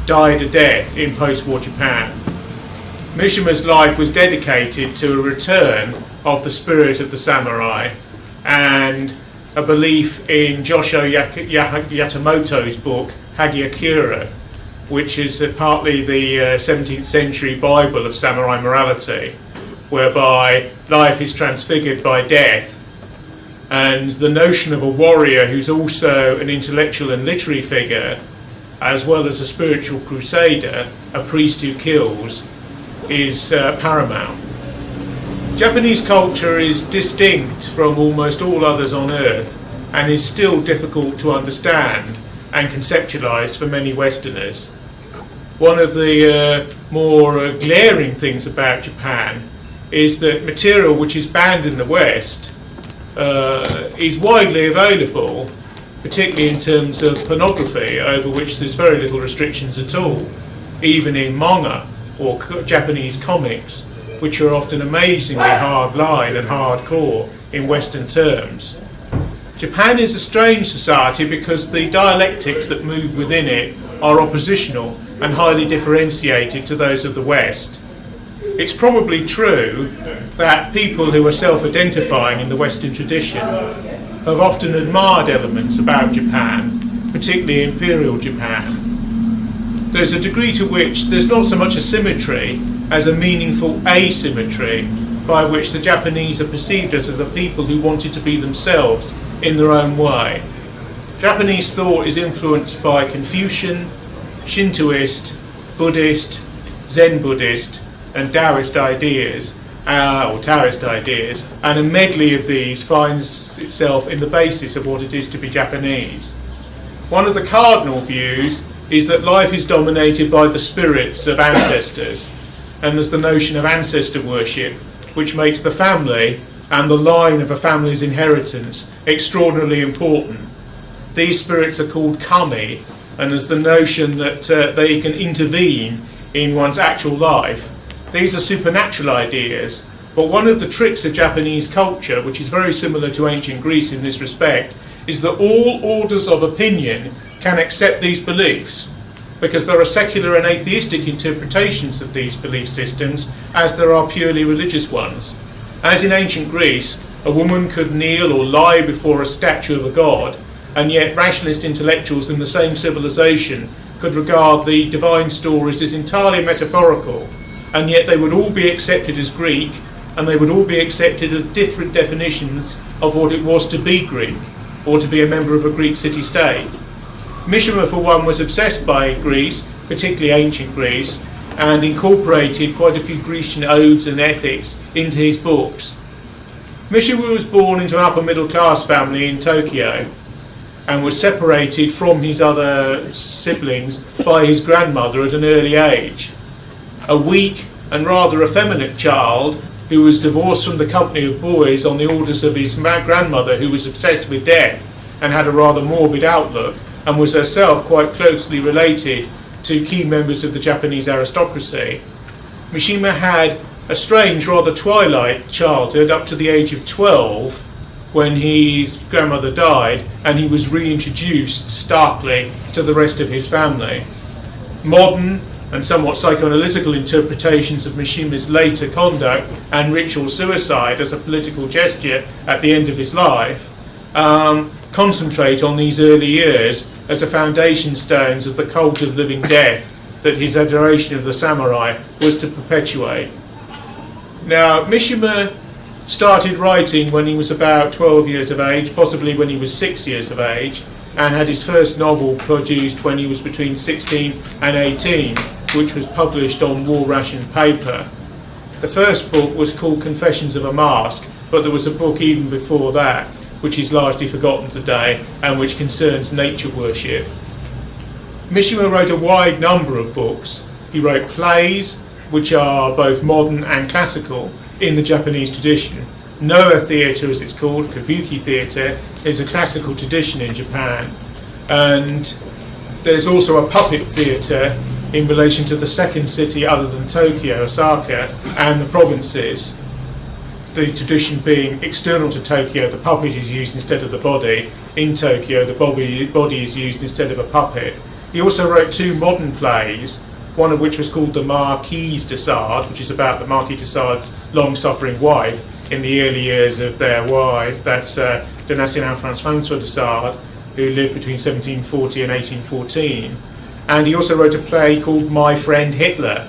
died a death in post-war Japan. Mishima's life was dedicated to a return of the spirit of the samurai and a belief in Josho Yatamoto's book Hagiakura, which is partly the 17th century Bible of samurai morality, whereby life is transfigured by death, and the notion of a warrior who's also an intellectual and literary figure, as well as a spiritual crusader, a priest who kills, is paramount. Japanese culture is distinct from almost all others on Earth and is still difficult to understand and conceptualize for many Westerners. One of the more glaring things about Japan is that material which is banned in the West is widely available, particularly in terms of pornography, over which there's very little restrictions at all, even in manga or Japanese comics, which are often amazingly hard-line and hardcore in Western terms. Japan is a strange society because the dialectics that move within it are oppositional and highly differentiated to those of the West. It's probably true that people who are self-identifying in the Western tradition have often admired elements about Japan, particularly Imperial Japan. There's a degree to which there's not so much a symmetry as a meaningful asymmetry by which the Japanese are perceived as a people who wanted to be themselves in their own way. Japanese thought is influenced by Confucian, Shintoist, Buddhist, Zen Buddhist and Taoist ideas, and a medley of these finds itself in the basis of what it is to be Japanese. One of the cardinal views is that life is dominated by the spirits of ancestors, and there's the notion of ancestor worship, which makes the family and the line of a family's inheritance extraordinarily important. These spirits are called kami, and there's the notion that they can intervene in one's actual life. These are supernatural ideas, but one of the tricks of Japanese culture, which is very similar to ancient Greece in this respect, is that all orders of opinion can accept these beliefs, because there are secular and atheistic interpretations of these belief systems as there are purely religious ones. As in ancient Greece, a woman could kneel or lie before a statue of a god, and yet rationalist intellectuals in the same civilization could regard the divine stories as entirely metaphorical, and yet they would all be accepted as Greek, and they would all be accepted as different definitions of what it was to be Greek, or to be a member of a Greek city-state. Mishima, for one, was obsessed by Greece, particularly ancient Greece, and incorporated quite a few Grecian odes and ethics into his books. Mishima was born into an upper-middle-class family in Tokyo, and was separated from his other siblings by his grandmother at an early age. A weak and rather effeminate child who was divorced from the company of boys on the orders of his grandmother, who was obsessed with death and had a rather morbid outlook, and was herself quite closely related to key members of the Japanese aristocracy. Mishima had a strange, rather twilight childhood up to the age of 12, when his grandmother died and he was reintroduced starkly to the rest of his family. Modern and somewhat psychoanalytical interpretations of Mishima's later conduct and ritual suicide as a political gesture at the end of his life concentrate on these early years as the foundation stones of the cult of living death that his adoration of the samurai was to perpetuate. Now, Mishima started writing when he was about 12 years of age, possibly when he was 6 years of age, and had his first novel produced when he was between 16 and 18, which was published on war ration paper. The first book was called Confessions of a Mask, but there was a book even before that, which is largely forgotten today, and which concerns nature worship. Mishima wrote a wide number of books. He wrote plays, which are both modern and classical, in the Japanese tradition. Noa theatre, as it's called, kabuki theatre, is a classical tradition in Japan. And there's also a puppet theatre in relation to the second city other than Tokyo, Osaka, and the provinces. The tradition being external to Tokyo, the puppet is used instead of the body. In Tokyo, the body is used instead of a puppet. He also wrote 2 modern plays, one of which was called The Marquise de Sade, which is about the Marquis de Sade's long-suffering wife in the early years of their wife. That's de National François de Sade, who lived between 1740 and 1814. And he also wrote a play called My Friend Hitler,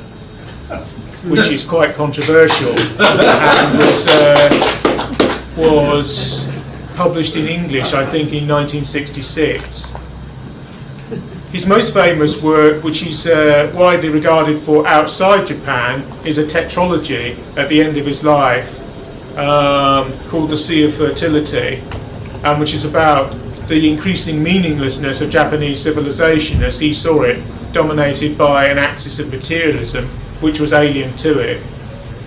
which is quite controversial and was published in English, I think, in 1966. His most famous work, which is widely regarded for outside Japan, is a tetralogy at the end of his life called The Sea of Fertility, which is about the increasing meaninglessness of Japanese civilization as he saw it, dominated by an axis of materialism which was alien to it.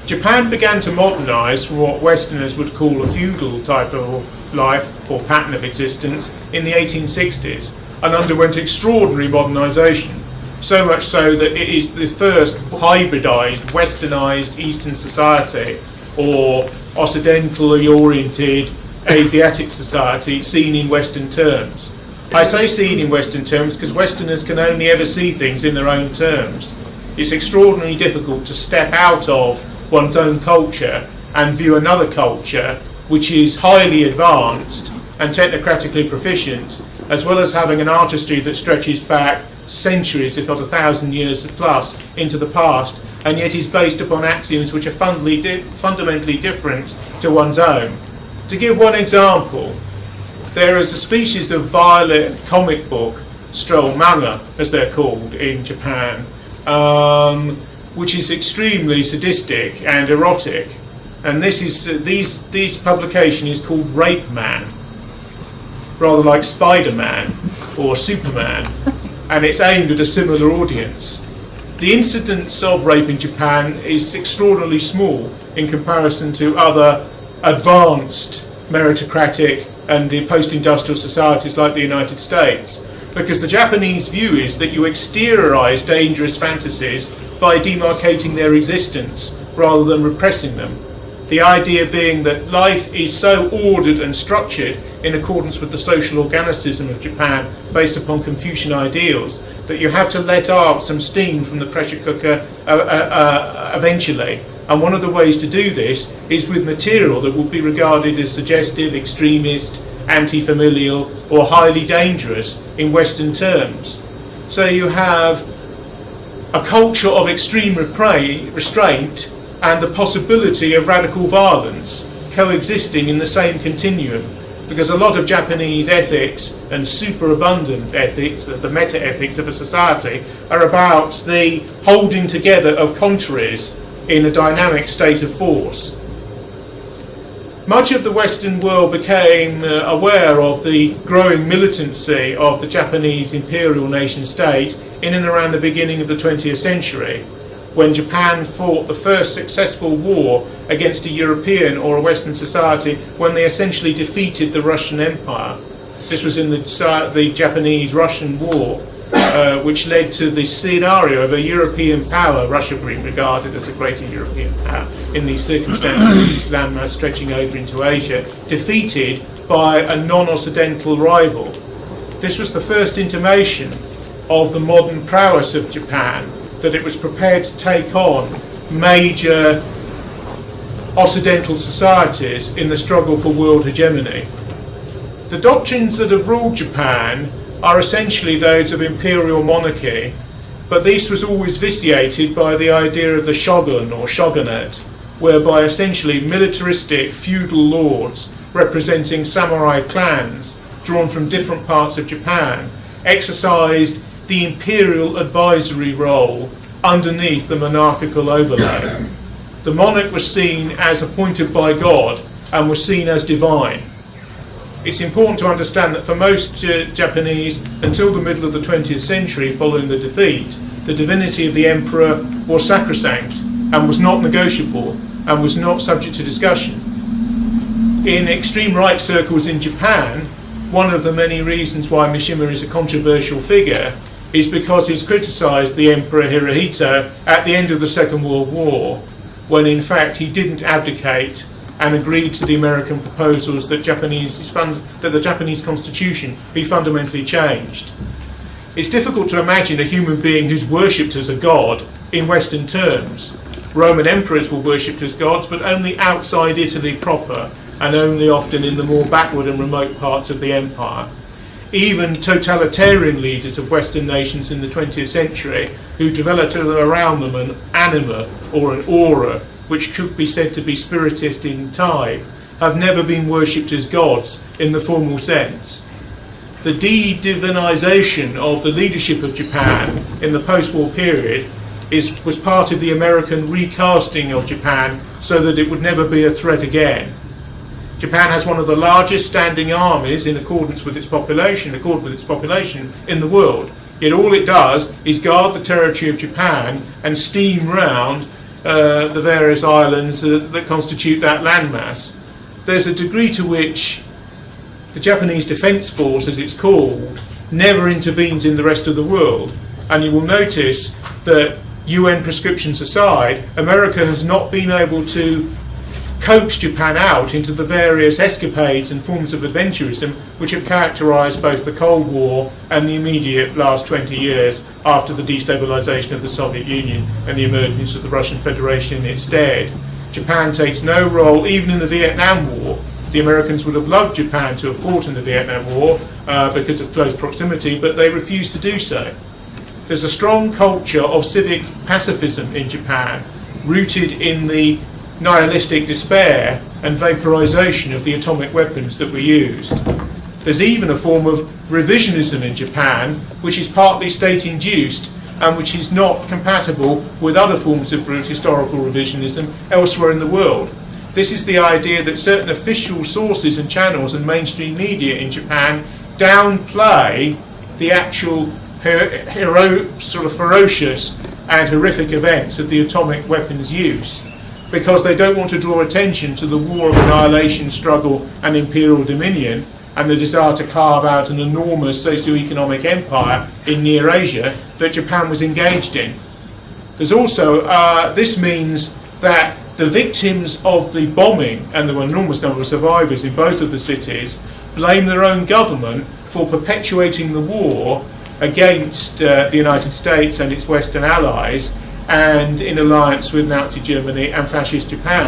Japan began to modernize from what Westerners would call a feudal type of life or pattern of existence in the 1860s, and underwent extraordinary modernization, so much so that it is the first hybridized, westernized Eastern society or occidentally oriented Asiatic society seen in Western terms. I say seen in Western terms because Westerners can only ever see things in their own terms. It's extraordinarily difficult to step out of one's own culture and view another culture which is highly advanced and technocratically proficient, as well as having an artistry that stretches back centuries, if not 1,000 years plus, into the past, and yet is based upon axioms which are fundamentally different to one's own. To give one example, there is a species of violet comic book, stroll manga as they're called in Japan, which is extremely sadistic and erotic, and this publication is called Rape Man, rather like Spider-Man or Superman, and it's aimed at a similar audience. The incidence of rape in Japan is extraordinarily small in comparison to other advanced meritocratic and post-industrial societies like the United States, because the Japanese view is that you exteriorize dangerous fantasies by demarcating their existence rather than repressing them. The idea being that life is so ordered and structured in accordance with the social organicism of Japan based upon Confucian ideals that you have to let out some steam from the pressure cooker eventually. And one of the ways to do this is with material that would be regarded as suggestive, extremist, anti-familial, or highly dangerous in Western terms. So you have a culture of extreme restraint and the possibility of radical violence coexisting in the same continuum, because a lot of Japanese ethics and superabundant ethics, the meta-ethics of a society, are about the holding together of contraries in a dynamic state of force. Much of the Western world became aware of the growing militancy of the Japanese imperial nation state in and around the beginning of the 20th century, when Japan fought the first successful war against a European or a Western society when they essentially defeated the Russian Empire. This was in the Japanese-Russian War, which led to the scenario of a European power, Russia being regarded as a greater European power in these circumstances, its landmass stretching over into Asia, defeated by a non-Occidental rival. This was the first intimation of the modern prowess of Japan, that it was prepared to take on major Occidental societies in the struggle for world hegemony. The doctrines that have ruled Japan are essentially those of imperial monarchy, but this was always vitiated by the idea of the shogun or shogunate, whereby essentially militaristic feudal lords representing samurai clans drawn from different parts of Japan exercised the imperial advisory role underneath the monarchical overlay. The monarch was seen as appointed by God and was seen as divine. It's important to understand that for most Japanese, until the middle of the 20th century following the defeat, the divinity of the emperor was sacrosanct and was not negotiable and was not subject to discussion. In extreme right circles in Japan, one of the many reasons why Mishima is a controversial figure is because he's criticised the Emperor Hirohito at the end of the Second World War, when in fact he didn't abdicate and agreed to the American proposals that the Japanese constitution be fundamentally changed. It's difficult to imagine a human being who's worshipped as a god in Western terms. Roman emperors were worshipped as gods, but only outside Italy proper, and only often in the more backward and remote parts of the empire. Even totalitarian leaders of Western nations in the 20th century, who developed around them an anima or an aura, which could be said to be spiritist in type, have never been worshipped as gods in the formal sense. The de-divinization of the leadership of Japan in the post-war period was part of the American recasting of Japan so that it would never be a threat again. Japan has one of the largest standing armies in accordance with its population, in the world. Yet all it does is guard the territory of Japan and steam round the various islands that constitute that landmass. There's a degree to which the Japanese Defence Force, as it's called, never intervenes in the rest of the world. And you will notice that, UN prescriptions aside, America has not been able to coax Japan out into the various escapades and forms of adventurism which have characterised both the Cold War and the immediate last 20 years after the destabilisation of the Soviet Union and the emergence of the Russian Federation in its stead. Japan takes no role, even in the Vietnam War. The Americans would have loved Japan to have fought in the Vietnam War because of close proximity, but they refused to do so. There's a strong culture of civic pacifism in Japan, rooted in the nihilistic despair and vaporization of the atomic weapons that were used. There's even a form of revisionism in Japan, which is partly state-induced and which is not compatible with other forms of historical revisionism elsewhere in the world. This is the idea that certain official sources and channels and mainstream media in Japan downplay the actual sort of ferocious and horrific events of the atomic weapons use, because they don't want to draw attention to the war of annihilation struggle and imperial dominion and the desire to carve out an enormous socio-economic empire in Near Asia that Japan was engaged in. There's also, this means that the victims of the bombing, and there were an enormous number of survivors in both of the cities, blame their own government for perpetuating the war against the United States and its Western allies, and in alliance with Nazi Germany and Fascist Japan.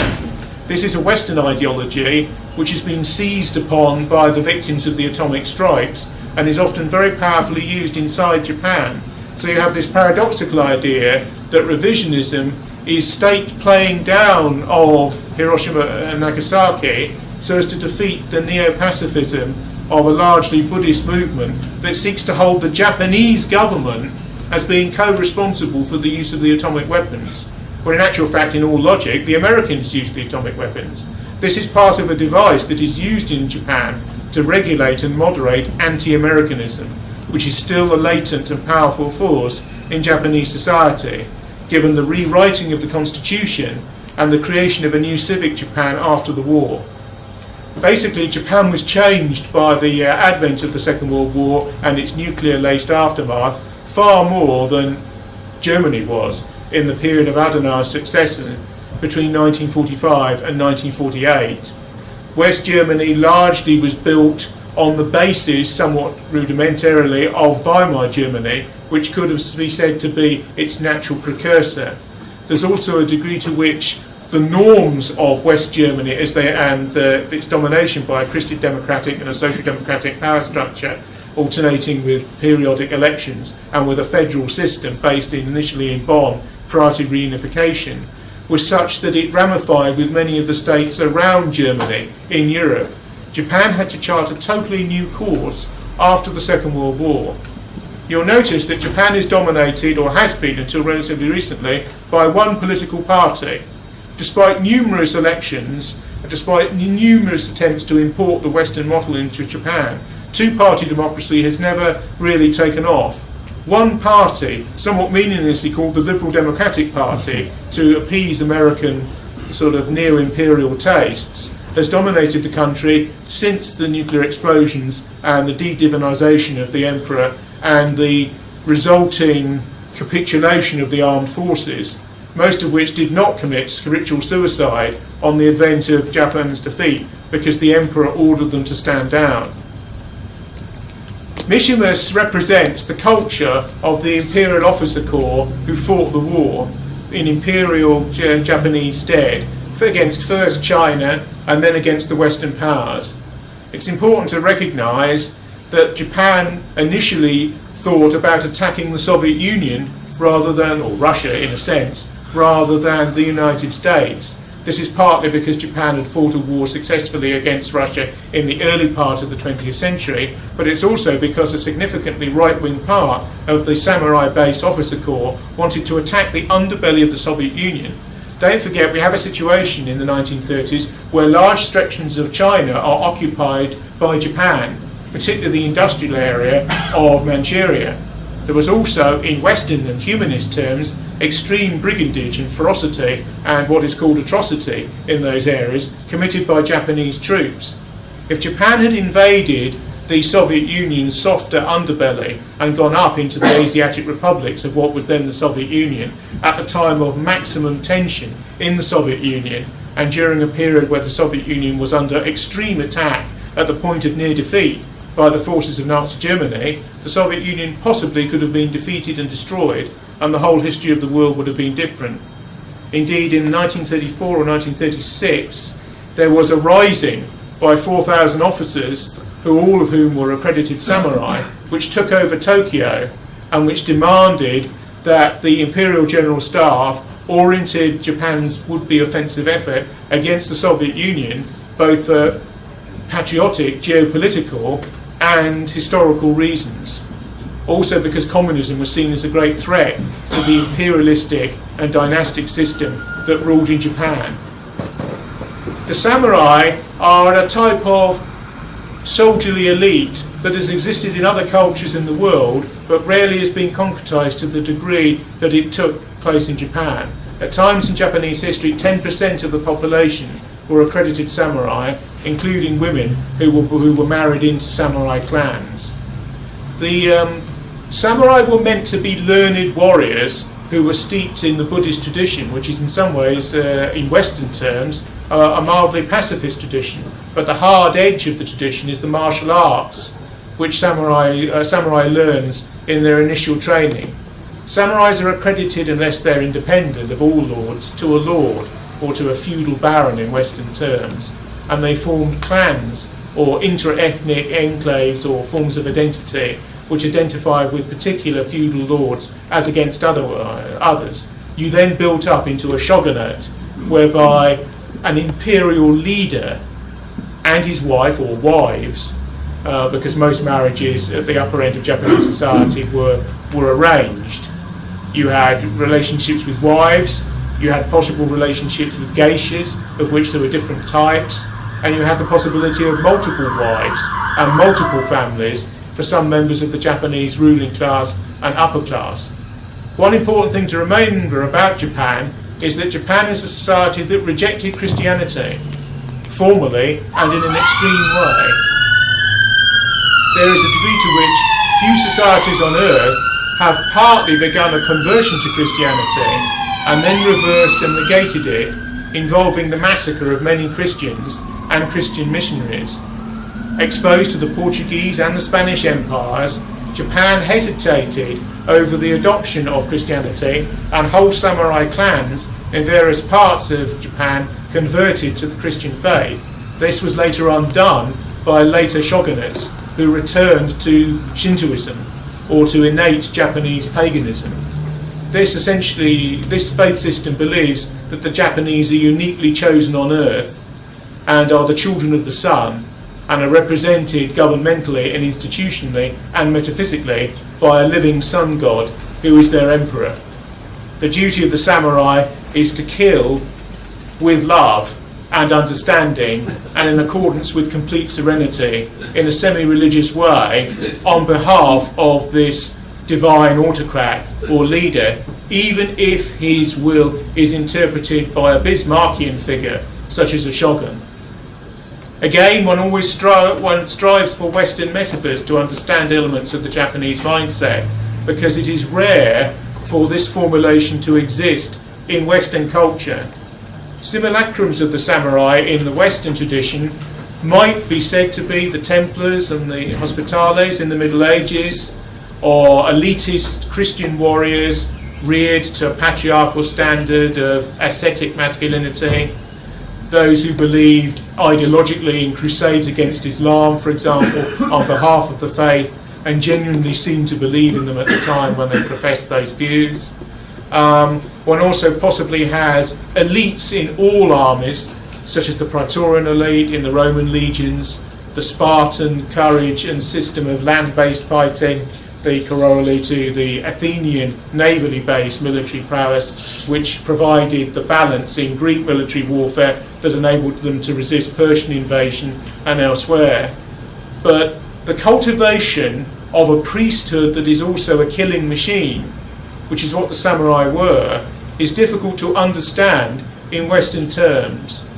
This is a Western ideology which has been seized upon by the victims of the atomic strikes and is often very powerfully used inside Japan. So you have this paradoxical idea that revisionism is state playing down of Hiroshima and Nagasaki so as to defeat the neo-pacifism of a largely Buddhist movement that seeks to hold the Japanese government as being co-responsible for the use of the atomic weapons, when in actual fact, in all logic, the Americans used the atomic weapons. This is part of a device that is used in Japan to regulate and moderate anti-Americanism, which is still a latent and powerful force in Japanese society, given the rewriting of the constitution and the creation of a new civic Japan after the war. Basically, Japan was changed by the advent of the Second World War and its nuclear-laced aftermath far more than Germany was in the period of Adenauer's successor between 1945 and 1948. West Germany largely was built on the basis, somewhat rudimentarily, of Weimar Germany, which could have been said to be its natural precursor. There's also a degree to which the norms of West Germany its domination by a Christian democratic and a social democratic power structure, alternating with periodic elections and with a federal system based initially in Bonn prior to reunification, was such that it ramified with many of the states around Germany in Europe. Japan had to chart a totally new course after the Second World War. You'll notice that Japan is dominated, or has been until relatively recently, by one political party. Despite numerous elections, despite numerous attempts to import the Western model into Japan, two-party democracy has never really taken off. One party, somewhat meaninglessly called the Liberal Democratic Party, to appease American sort of neo-imperial tastes, has dominated the country since the nuclear explosions and the de-divinization of the emperor and the resulting capitulation of the armed forces, most of which did not commit ritual suicide on the event of Japan's defeat because the emperor ordered them to stand down. Mishima represents the culture of the Imperial Officer Corps who fought the war in Imperial Japanese stead against first China and then against the Western powers. It's important to recognise that Japan initially thought about attacking the Soviet Union rather than, or Russia in a sense, rather than the United States. This is partly because Japan had fought a war successfully against Russia in the early part of the 20th century, but it's also because a significantly right-wing part of the samurai-based officer corps wanted to attack the underbelly of the Soviet Union. Don't forget, we have a situation in the 1930s where large stretches of China are occupied by Japan, particularly the industrial area of Manchuria. There was also, in Western and humanist terms, extreme brigandage and ferocity and what is called atrocity in those areas committed by Japanese troops. If Japan had invaded the Soviet Union's softer underbelly and gone up into the Asiatic republics of what was then the Soviet Union at the time of maximum tension in the Soviet Union and during a period where the Soviet Union was under extreme attack at the point of near defeat by the forces of Nazi Germany, the Soviet Union possibly could have been defeated and destroyed, and the whole history of the world would have been different. Indeed, in 1934 or 1936, there was a rising by 4,000 officers, all of whom were accredited samurai, which took over Tokyo and which demanded that the Imperial General Staff oriented Japan's would-be offensive effort against the Soviet Union, both for patriotic, geopolitical and historical reasons. Also because communism was seen as a great threat to the imperialistic and dynastic system that ruled in Japan. The samurai are a type of soldierly elite that has existed in other cultures in the world but rarely has been concretized to the degree that it took place in Japan. At times in Japanese history, 10% of the population were accredited samurai, including women who were married into samurai clans. The samurai were meant to be learned warriors who were steeped in the Buddhist tradition, which is in some ways, in Western terms, a mildly pacifist tradition. But the hard edge of the tradition is the martial arts, which samurai learns in their initial training. Samurais are accredited, unless they're independent of all lords, to a lord or to a feudal baron in Western terms, and they formed clans or intra-ethnic enclaves or forms of identity which identified with particular feudal lords as against others. You then built up into a shogunate whereby an imperial leader and his wife or wives, because most marriages at the upper end of Japanese society were arranged. You had relationships with wives, you had possible relationships with geishas, of which there were different types, and you had the possibility of multiple wives and multiple families for some members of the Japanese ruling class and upper class. One important thing to remember about Japan is that Japan is a society that rejected Christianity, formally and in an extreme way. There is a degree to which few societies on earth have partly begun a conversion to Christianity and then reversed and negated it, involving the massacre of many Christians and Christian missionaries. Exposed to the Portuguese and the Spanish empires, Japan hesitated over the adoption of Christianity, and whole samurai clans in various parts of Japan converted to the Christian faith. This was later undone by later shogunates who returned to Shintoism or to innate Japanese paganism. This faith system believes that the Japanese are uniquely chosen on earth and are the children of the sun, and are represented governmentally and institutionally and metaphysically by a living sun god who is their emperor. The duty of the samurai is to kill with love and understanding and in accordance with complete serenity in a semi-religious way on behalf of this divine autocrat or leader, even if his will is interpreted by a Bismarckian figure such as a shogun. Again, one always strives for Western metaphors to understand elements of the Japanese mindset, because it is rare for this formulation to exist in Western culture. Simulacrums of the samurai in the Western tradition might be said to be the Templars and the Hospitales in the Middle Ages, or elitist Christian warriors reared to a patriarchal standard of ascetic masculinity, those who believed ideologically in crusades against Islam, for example, on behalf of the faith, and genuinely seemed to believe in them at the time when they professed those views. One also possibly has elites in all armies, such as the Praetorian elite in the Roman legions, the Spartan courage and system of land-based fighting, the corollary to the Athenian navally based military prowess, which provided the balance in Greek military warfare that enabled them to resist Persian invasion and elsewhere. But the cultivation of a priesthood that is also a killing machine, which is what the samurai were, is difficult to understand in Western terms.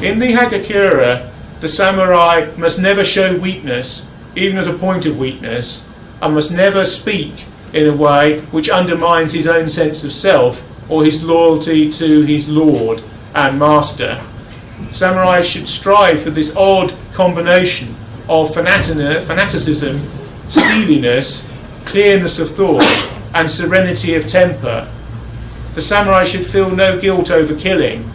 In the Hagakure, the samurai must never show weakness, even at a point of weakness, and must never speak in a way which undermines his own sense of self or his loyalty to his lord and master. Samurai should strive for this odd combination of fanaticism, steeliness, clearness of thought, and serenity of temper. The samurai should feel no guilt over killing,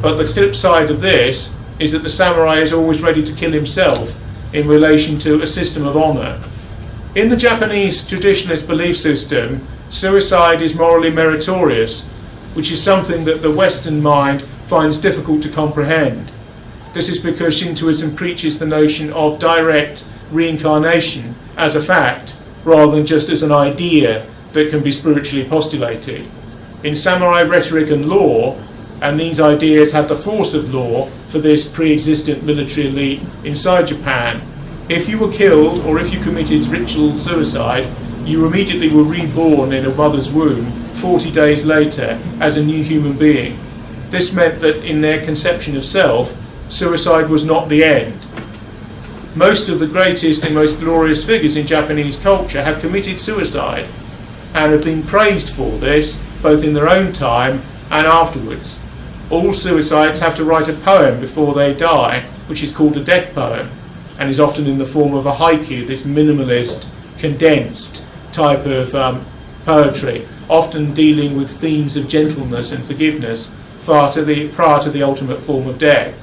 but the flip side of this is that the samurai is always ready to kill himself in relation to a system of honour. In the Japanese traditionalist belief system, suicide is morally meritorious, which is something that the Western mind finds difficult to comprehend. This is because Shintoism preaches the notion of direct reincarnation as a fact, rather than just as an idea that can be spiritually postulated. In samurai rhetoric and law, and these ideas had the force of law for this pre-existent military elite inside Japan, if you were killed or if you committed ritual suicide, you immediately were reborn in a mother's womb 40 days later as a new human being. This meant that in their conception of self, suicide was not the end. Most of the greatest and most glorious figures in Japanese culture have committed suicide and have been praised for this, both in their own time and afterwards. All suicides have to write a poem before they die, which is called a death poem, and is often in the form of a haiku, this minimalist, condensed type of poetry, often dealing with themes of gentleness and forgiveness prior to the ultimate form of death.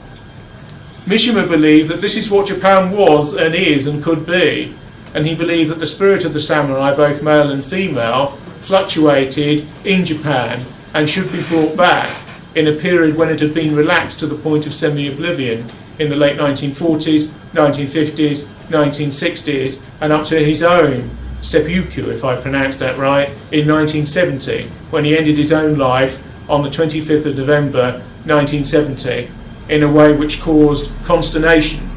Mishima believed that this is what Japan was and is and could be, and he believed that the spirit of the samurai, both male and female, fluctuated in Japan and should be brought back in a period when it had been relaxed to the point of semi-oblivion in the late 1940s, 1950s, 1960s, and up to his own seppuku, if I pronounced that right, in 1970, when he ended his own life on the 25th of November 1970 in a way which caused consternation.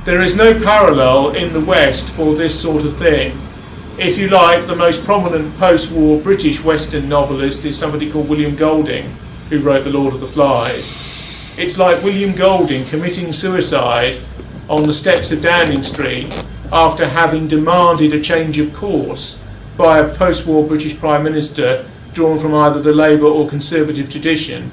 There is no parallel in the West for this sort of thing. If you like, the most prominent post-war British Western novelist is somebody called William Golding, who wrote The Lord of the Flies. It's like William Golding committing suicide on the steps of Downing Street after having demanded a change of course by a post-war British Prime Minister drawn from either the Labour or Conservative tradition,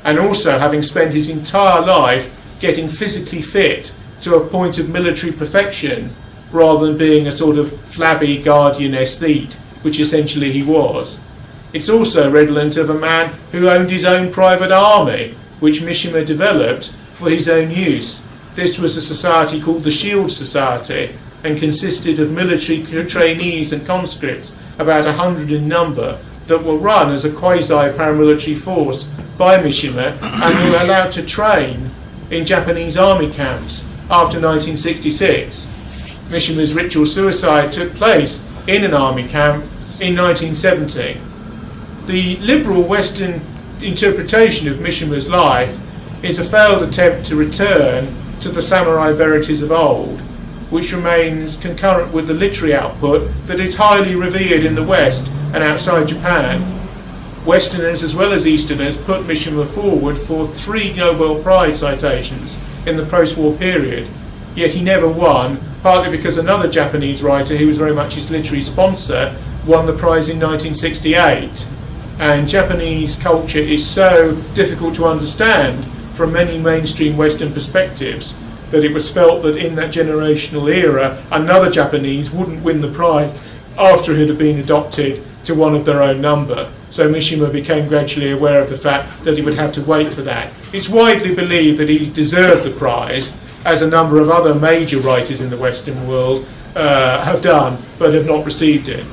and also having spent his entire life getting physically fit to a point of military perfection rather than being a sort of flabby guardian aesthete, which essentially he was. It's also redolent of a man who owned his own private army, which Mishima developed for his own use. This was a society called the Shield Society and consisted of military trainees and conscripts, about 100 in number, that were run as a quasi-paramilitary force by Mishima and were allowed to train in Japanese army camps after 1966. Mishima's ritual suicide took place in an army camp in 1970. The liberal Western interpretation of Mishima's life is a failed attempt to return to the samurai verities of old, which remains concurrent with the literary output that is highly revered in the West and outside Japan. Westerners as well as Easterners put Mishima forward for 3 Nobel Prize citations in the post-war period, yet he never won, partly because another Japanese writer who was very much his literary sponsor won the prize in 1968. And Japanese culture is so difficult to understand from many mainstream Western perspectives that it was felt that in that generational era, another Japanese wouldn't win the prize after it had been adopted to one of their own number. So Mishima became gradually aware of the fact that he would have to wait for that. It's widely believed that he deserved the prize, as a number of other major writers in the Western world have done, but have not received it.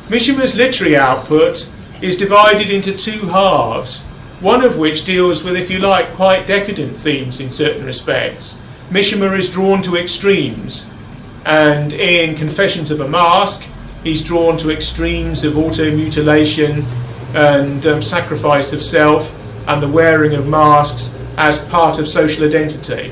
Mishima's literary output is divided into two halves, one of which deals with, if you like, quite decadent themes in certain respects. Mishima is drawn to extremes, and in Confessions of a Mask, he's drawn to extremes of auto-mutilation and sacrifice of self and the wearing of masks as part of social identity.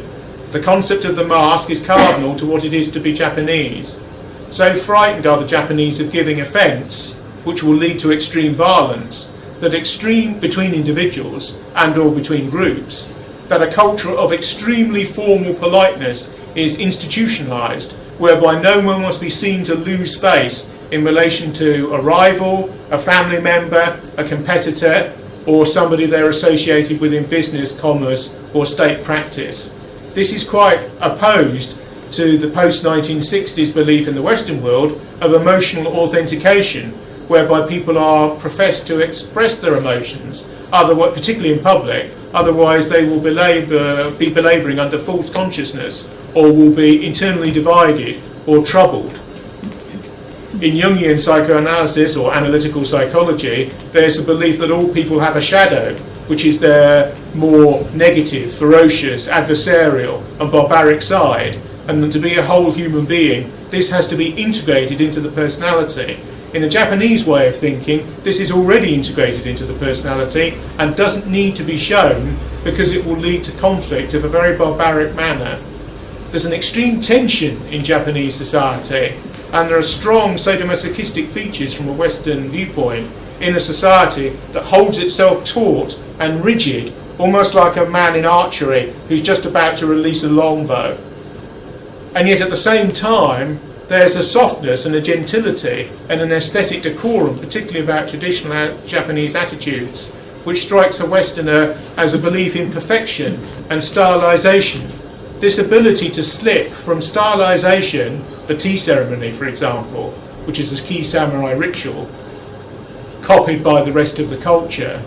The concept of the mask is cardinal to what it is to be Japanese. So frightened are the Japanese of giving offence, which will lead to extreme violence, that extreme between individuals and or between groups, that a culture of extremely formal politeness is institutionalised, whereby no one must be seen to lose face in relation to a rival, a family member, a competitor, or somebody they're associated with in business, commerce, or state practice. This is quite opposed to the post-1960s belief in the Western world of emotional authentication, whereby people are professed to express their emotions, particularly in public, otherwise they will be belabouring under false consciousness, or will be internally divided or troubled. In Jungian psychoanalysis or analytical psychology, there's a belief that all people have a shadow, which is their more negative, ferocious, adversarial and barbaric side, and that to be a whole human being, this has to be integrated into the personality. In a Japanese way of thinking, this is already integrated into the personality and doesn't need to be shown because it will lead to conflict of a very barbaric manner. There's an extreme tension in Japanese society, and there are strong sadomasochistic features from a Western viewpoint in a society that holds itself taut and rigid, almost like a man in archery who's just about to release a longbow. And yet at the same time, there's a softness and a gentility and an aesthetic decorum, particularly about traditional Japanese attitudes, which strikes a Westerner as a belief in perfection and stylization. This ability to slip from stylization, the tea ceremony, for example, which is a key samurai ritual, copied by the rest of the culture,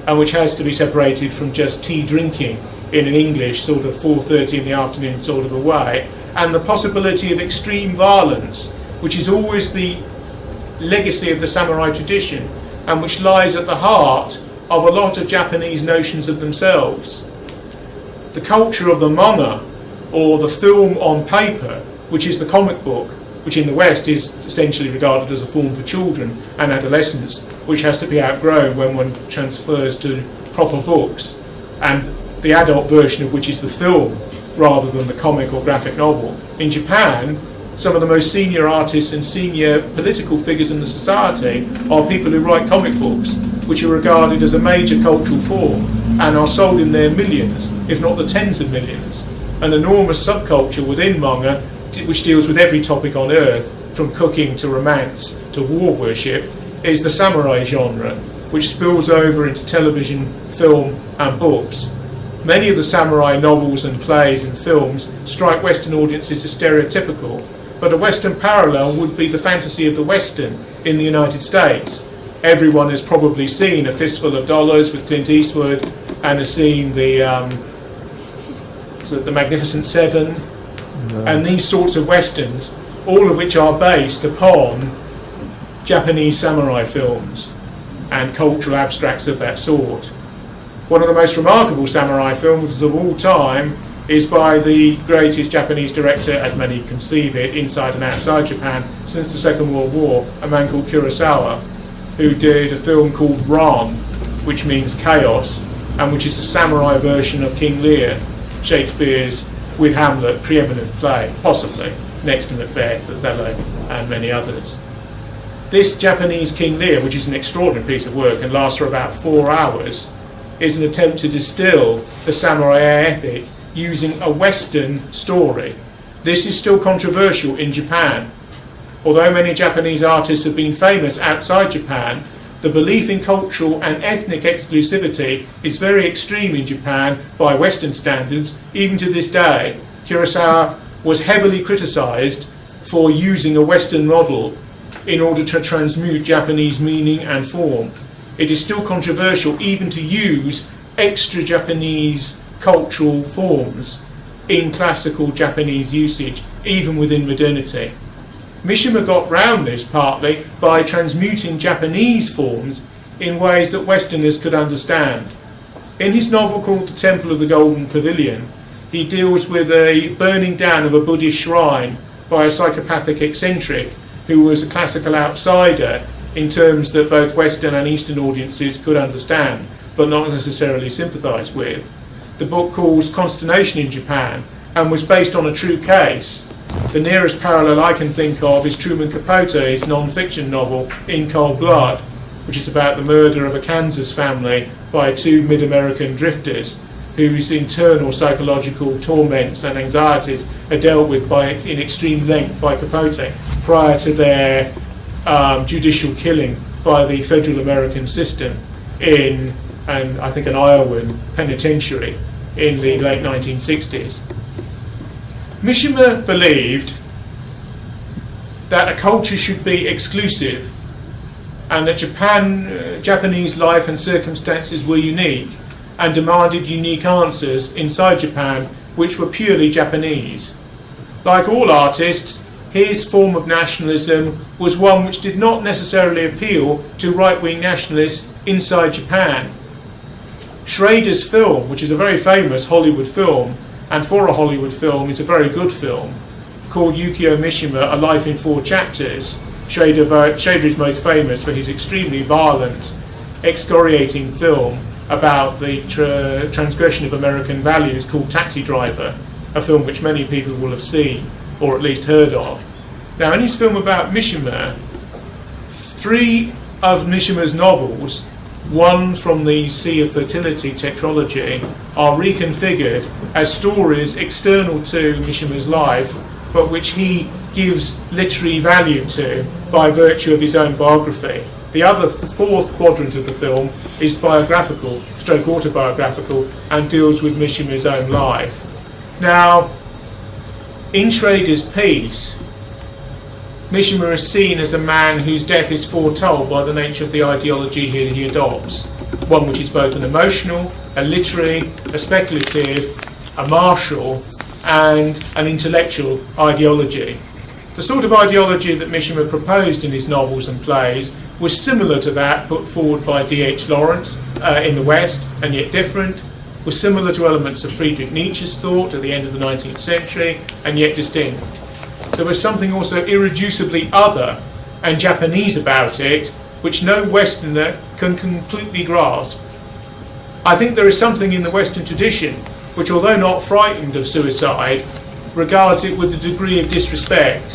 and which has to be separated from just tea drinking in an English sort of 4:30 in the afternoon sort of a way, and the possibility of extreme violence, which is always the legacy of the samurai tradition, and which lies at the heart of a lot of Japanese notions of themselves. The culture of the manga, or the film on paper, which is the comic book, which in the West is essentially regarded as a form for children and adolescents, which has to be outgrown when one transfers to proper books, and the adult version of which is the film rather than the comic or graphic novel. In Japan, some of the most senior artists and senior political figures in the society are people who write comic books, which are regarded as a major cultural form and are sold in their millions, if not the tens of millions. An enormous subculture within manga, which deals with every topic on earth, from cooking to romance to war worship, is the samurai genre, which spills over into television, film and books. Many of the samurai novels and plays and films strike Western audiences as stereotypical, but a Western parallel would be the fantasy of the Western in the United States. Everyone has probably seen A Fistful of Dollars with Clint Eastwood and has seen the Magnificent Seven, and these sorts of Westerns, all of which are based upon Japanese samurai films and cultural abstracts of that sort. One of the most remarkable samurai films of all time is by the greatest Japanese director, as many conceive it, inside and outside Japan, since the Second World War, a man called Kurosawa, who did a film called Ran, which means chaos, and which is a samurai version of King Lear, Shakespeare's, with Hamlet, preeminent play, possibly, next to Macbeth, Othello, and many others. This Japanese King Lear, which is an extraordinary piece of work and lasts for about 4 hours, is an attempt to distill the samurai ethic using a Western story. This is still controversial in Japan. Although many Japanese artists have been famous outside Japan, The belief in cultural and ethnic exclusivity is very extreme in Japan by Western standards. Even to this day, Kurosawa was heavily criticised for using a Western model in order to transmute Japanese meaning and form. It is still controversial even to use extra Japanese cultural forms in classical Japanese usage, even within modernity. Mishima got round this partly by transmuting Japanese forms in ways that Westerners could understand. In his novel called The Temple of the Golden Pavilion, he deals with a burning down of a Buddhist shrine by a psychopathic eccentric who was a classical outsider in terms that both Western and Eastern audiences could understand, but not necessarily sympathise with. The book calls Consternation in Japan and was based on a true case. The nearest parallel I can think of is Truman Capote's non-fiction novel In Cold Blood, which is about the murder of a Kansas family by two mid-American drifters whose internal psychological torments and anxieties are dealt with in extreme length by Capote prior to their judicial killing by the federal American system in, and I think, an Iowan penitentiary in the late 1960s. Mishima believed that a culture should be exclusive and that Japanese life and circumstances were unique and demanded unique answers inside Japan which were purely Japanese. Like all artists, his form of nationalism was one which did not necessarily appeal to right-wing nationalists inside Japan. Schrader's film, which is a very famous Hollywood film, and for a Hollywood film is a very good film, called Yukio Mishima, A Life in 4 Chapters. Schrader is most famous for his extremely violent, excoriating film about the transgression of American values called Taxi Driver, a film which many people will have seen, or at least heard of. Now, in his film about Mishima, 3 of Mishima's novels, one from the Sea of Fertility tetralogy, are reconfigured as stories external to Mishima's life, but which he gives literary value to by virtue of his own biography. The other 4th quadrant of the film is biographical, stroke autobiographical, and deals with Mishima's own life. Now, in Schrader's piece, Mishima is seen as a man whose death is foretold by the nature of the ideology he adopts, one which is both an emotional, a literary, a speculative, a martial, and an intellectual ideology. The sort of ideology that Mishima proposed in his novels and plays was similar to that put forward by D.H. Lawrence in the West, and yet different, was similar to elements of Friedrich Nietzsche's thought at the end of the 19th century, and yet distinct. There was something also irreducibly other and Japanese about it, which no Westerner can completely grasp. I think there is something in the Western tradition which, although not frightened of suicide, regards it with a degree of disrespect.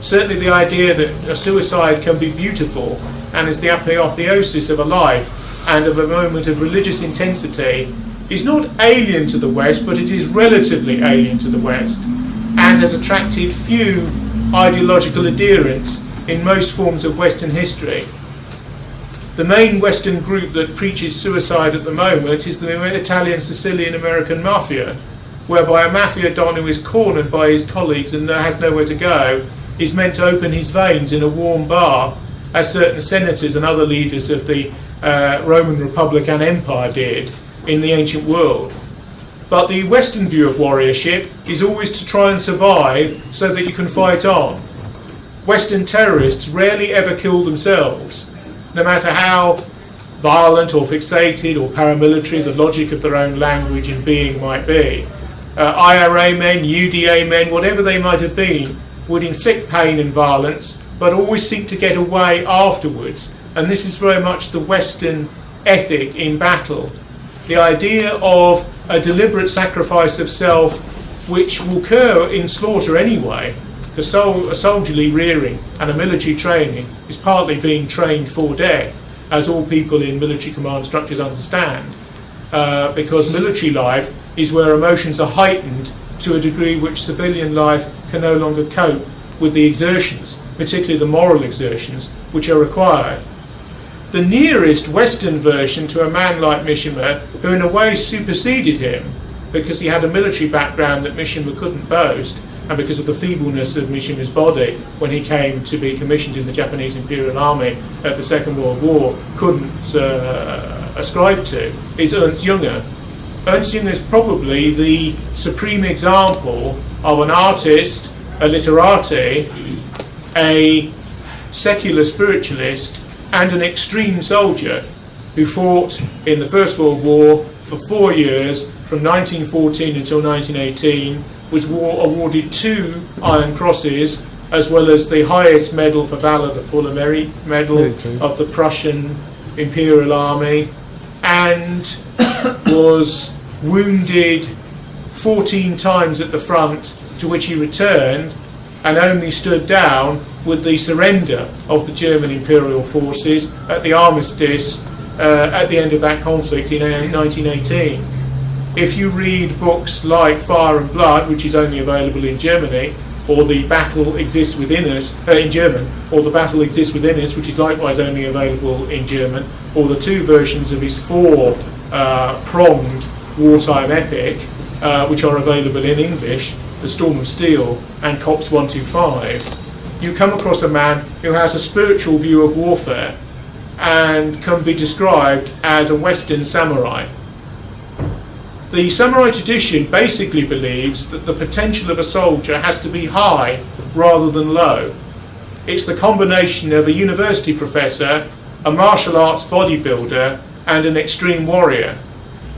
Certainly the idea that a suicide can be beautiful and is the apotheosis of a life and of a moment of religious intensity is not alien to the West, but it is relatively alien to the West, and has attracted few ideological adherents in most forms of Western history. The main Western group that preaches suicide at the moment is the Italian Sicilian American mafia, whereby a mafia don who is cornered by his colleagues and has nowhere to go is meant to open his veins in a warm bath, as certain senators and other leaders of the Roman Republic and Empire did in the ancient world. But the Western view of warriorship is always to try and survive so that you can fight on. Western terrorists rarely ever kill themselves, no matter how violent or fixated or paramilitary the logic of their own language and being might be. IRA men, UDA men, whatever they might have been, would inflict pain and violence, but always seek to get away afterwards. And this is very much the Western ethic in battle. The idea of a deliberate sacrifice of self, which will occur in slaughter anyway, because a soldierly rearing and a military training is partly being trained for death, as all people in military command structures understand, because military life is where emotions are heightened to a degree which civilian life can no longer cope with the exertions, particularly the moral exertions, which are required. the nearest Western version to a man like Mishima, who in a way superseded him because he had a military background that Mishima couldn't boast, and because of the feebleness of Mishima's body when he came to be commissioned in the Japanese Imperial Army at the Second World War, couldn't ascribe to, is Ernst Junger. Ernst Junger is probably the supreme example of an artist, a literati, a secular spiritualist, and an extreme soldier who fought in the First World War for 4 years, from 1914 until 1918, was awarded 2 Iron Crosses, as well as the highest medal for valour, the Pour le Mérite medal of the Prussian Imperial Army, and was wounded 14 times at the front, to which he returned and only stood down with the surrender of the German Imperial forces at the armistice at the end of that conflict in 1918. If you read books like Fire and Blood, which is only available in Germany, or The Battle Exists Within Us, in German, or The Battle Exists Within Us, which is likewise only available in German, or the 2 versions of his 4-pronged wartime epic, which are available in English, The Storm of Steel and Cops 125, you come across a man who has a spiritual view of warfare and can be described as a Western samurai. The samurai tradition basically believes that the potential of a soldier has to be high rather than low. It's the combination of a university professor, a martial arts bodybuilder, and an extreme warrior.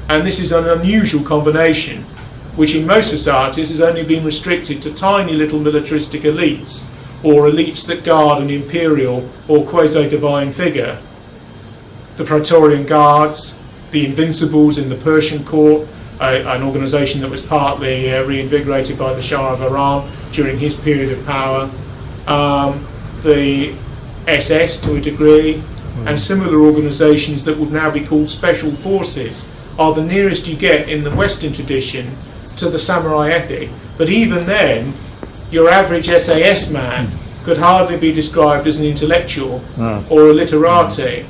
And this is an unusual combination, which in most societies has only been restricted to tiny little militaristic elites, or elites that guard an imperial or quasi-divine figure. The Praetorian Guards, the Invincibles in the Persian court, an organisation that was partly reinvigorated by the Shah of Iran during his period of power, the SS to a degree, and similar organisations that would now be called special forces, are the nearest you get in the Western tradition to the samurai ethic. But even then, your average SAS man could hardly be described as an intellectual or a literati,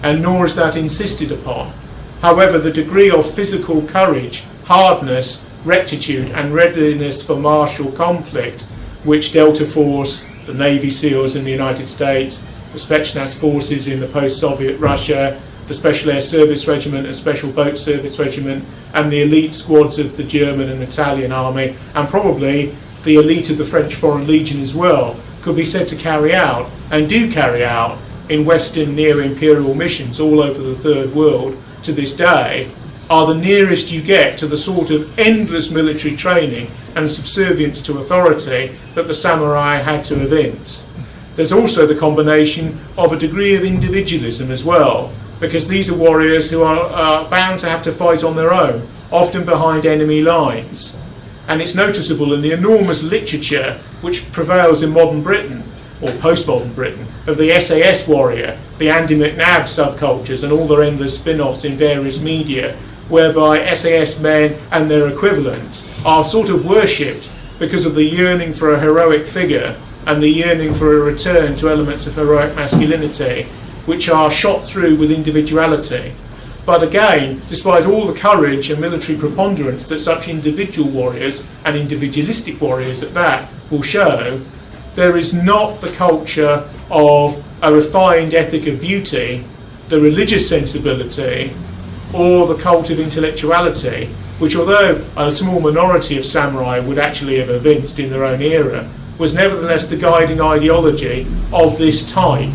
and nor is that insisted upon. However, the degree of physical courage, hardness, rectitude and readiness for martial conflict which Delta Force, the Navy SEALs in the United States, the Spetsnaz forces in the post-Soviet Russia, the Special Air Service Regiment and Special Boat Service Regiment, and the elite squads of the German and Italian army, and probably the elite of the French Foreign Legion as well, could be said to carry out, and do carry out, in Western near-imperial missions all over the Third World to this day, are the nearest you get to the sort of endless military training and subservience to authority that the samurai had to evince. There's also the combination of a degree of individualism as well, because these are warriors who are bound to have to fight on their own, often behind enemy lines. And it's noticeable in the enormous literature which prevails in modern Britain, or postmodern Britain, of the SAS warrior, the Andy McNabb subcultures and all their endless spin-offs in various media, whereby SAS men and their equivalents are sort of worshipped because of the yearning for a heroic figure and the yearning for a return to elements of heroic masculinity, which are shot through with individuality. But again, despite all the courage and military preponderance that such individual warriors, and individualistic warriors at that, will show, there is not the culture of a refined ethic of beauty, the religious sensibility, or the cult of intellectuality, which, although a small minority of samurai would actually have evinced in their own era, was nevertheless the guiding ideology of this type.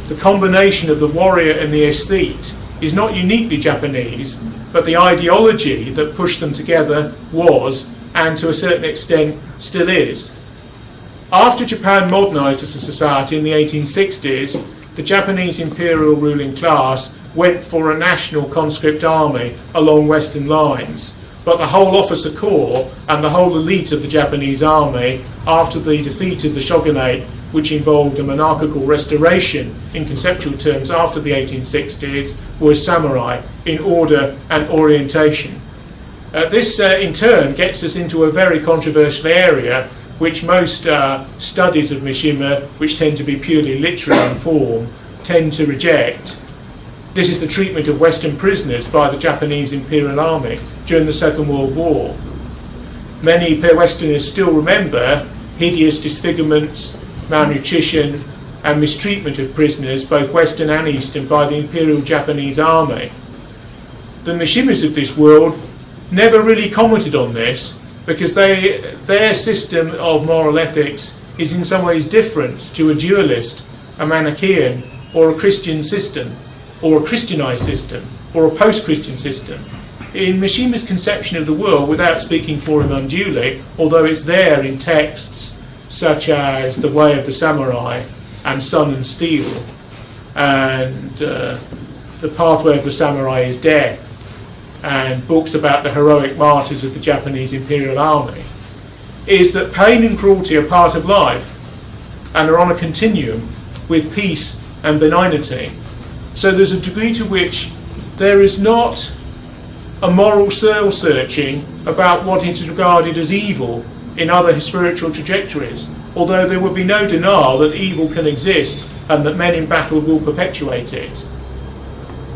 The combination of the warrior and the aesthete is not uniquely Japanese, but the ideology that pushed them together was, and to a certain extent still is. After Japan modernised as a society in the 1860s, the Japanese imperial ruling class went for a national conscript army along Western lines. But the whole officer corps and the whole elite of the Japanese army, after the defeat of the shogunate, which involved a monarchical restoration in conceptual terms after the 1860s, was samurai in order and orientation. This in turn gets us into a very controversial area, which most studies of Mishima, which tend to be purely literary in form, tend to reject. This is the treatment of Western prisoners by the Japanese Imperial Army during the Second World War. Many Westerners still remember hideous disfigurements, malnutrition, and mistreatment of prisoners, both Western and Eastern, by the Imperial Japanese Army. The Mishimas of this world never really commented on this because their system of moral ethics is in some ways different to a dualist, a Manichaean, or a Christian system, or a Christianized system, or a post-Christian system. In Mishima's conception of the world, without speaking for him unduly, although it's there in texts such as The Way of the Samurai and Sun and Steel, and The Pathway of the Samurai is Death, and books about the heroic martyrs of the Japanese Imperial Army, is that pain and cruelty are part of life and are on a continuum with peace and benignity. So there's a degree to which there is not a moral soul searching about what is regarded as evil in other spiritual trajectories, although there would be no denial that evil can exist and that men in battle will perpetuate it.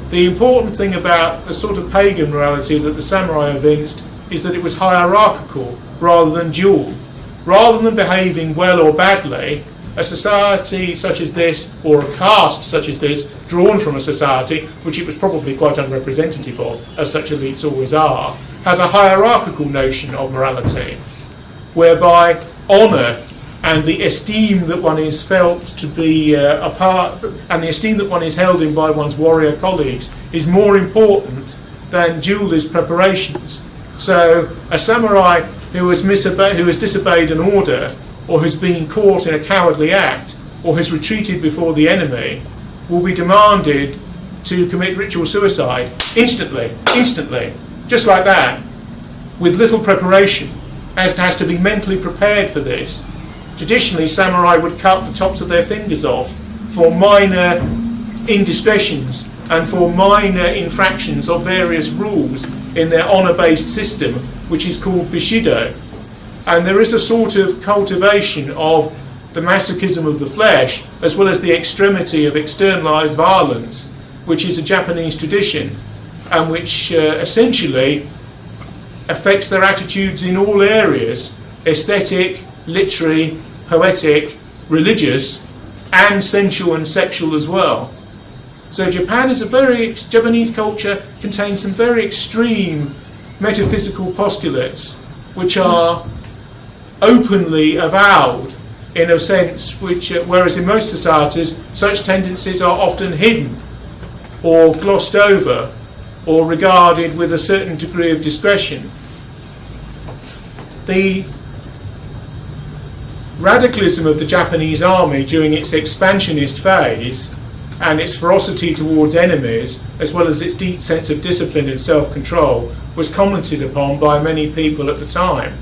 The important thing about the sort of pagan morality that the samurai evinced is that it was hierarchical rather than dual. Rather than behaving well or badly, a society such as this, or a caste such as this, drawn from a society, which it was probably quite unrepresentative of, as such elites always are, has a hierarchical notion of morality, whereby honour and the esteem that one is felt to be a part, and the esteem that one is held in by one's warrior colleagues, is more important than duelist preparations. So a samurai who has disobeyed an order, or has been caught in a cowardly act, or has retreated before the enemy, will be demanded to commit ritual suicide instantly, just like that, with little preparation, as has to be mentally prepared for this. Traditionally, samurai would cut the tops of their fingers off for minor indiscretions and for minor infractions of various rules in their honour-based system, which is called Bushido. And there is a sort of cultivation of the masochism of the flesh, as well as the extremity of externalised violence, which is a Japanese tradition, and which essentially affects their attitudes in all areas: aesthetic, literary, poetic, religious, and sensual and sexual as well. So Japanese culture contains some very extreme metaphysical postulates, which are openly avowed in a sense whereas in most societies such tendencies are often hidden or glossed over or regarded with a certain degree of discretion. The radicalism of the Japanese army during its expansionist phase and its ferocity towards enemies, as well as its deep sense of discipline and self-control, was commented upon by many people at the time.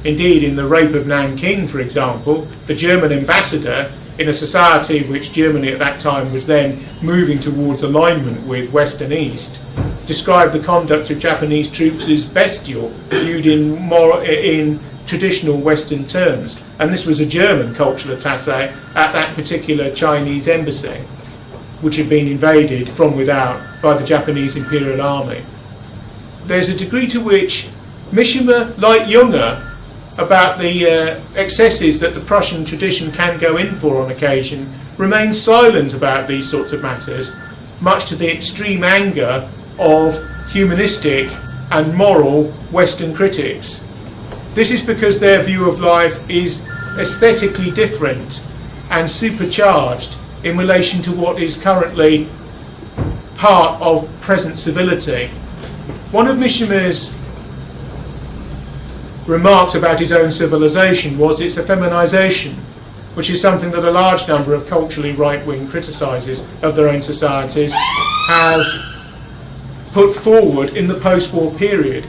Indeed, in the Rape of Nanking, for example, the German ambassador, in a society which Germany at that time was then moving towards alignment with West and East, described the conduct of Japanese troops as bestial, viewed in traditional Western terms. And this was a German cultural attaché at that particular Chinese embassy, which had been invaded from without by the Japanese Imperial Army. There's a degree to which Mishima, like Junger, about the excesses that the Prussian tradition can go in for on occasion, remains silent about these sorts of matters, much to the extreme anger of humanistic and moral Western critics. This is because their view of life is aesthetically different and supercharged in relation to what is currently part of present civility. One of Mishima's remarks about his own civilization was its effeminization, which is something that a large number of culturally right-wing criticisers of their own societies have put forward in the post-war period.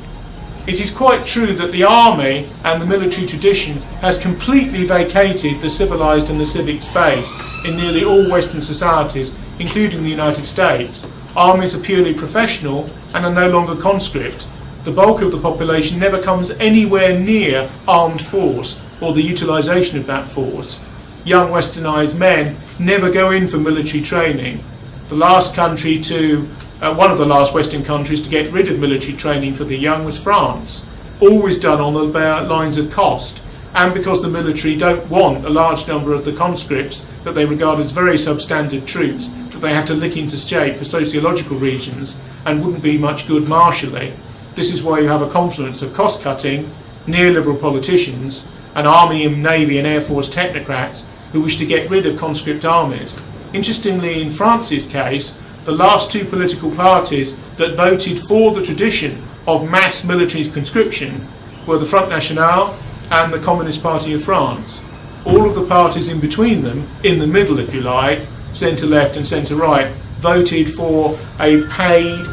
It is quite true that the army and the military tradition has completely vacated the civilised and the civic space in nearly all Western societies, including the United States. Armies are purely professional and are no longer conscript. The bulk of the population never comes anywhere near armed force or the utilisation of that force. young westernized men never go in for military training. The last country to, one of the last Western countries to get rid of military training for the young was France, always done on the lines of cost, and because the military don't want a large number of the conscripts that they regard as very substandard troops that they have to lick into shape for sociological reasons and wouldn't be much good martially. This is why you have a confluence of cost-cutting, neoliberal politicians, and army and navy and air force technocrats who wish to get rid of conscript armies. Interestingly, in France's case, the last two political parties that voted for the tradition of mass military conscription were the Front National and the Communist Party of France. All of the parties in between them, in the middle if you like, centre-left and centre-right, voted for a paid,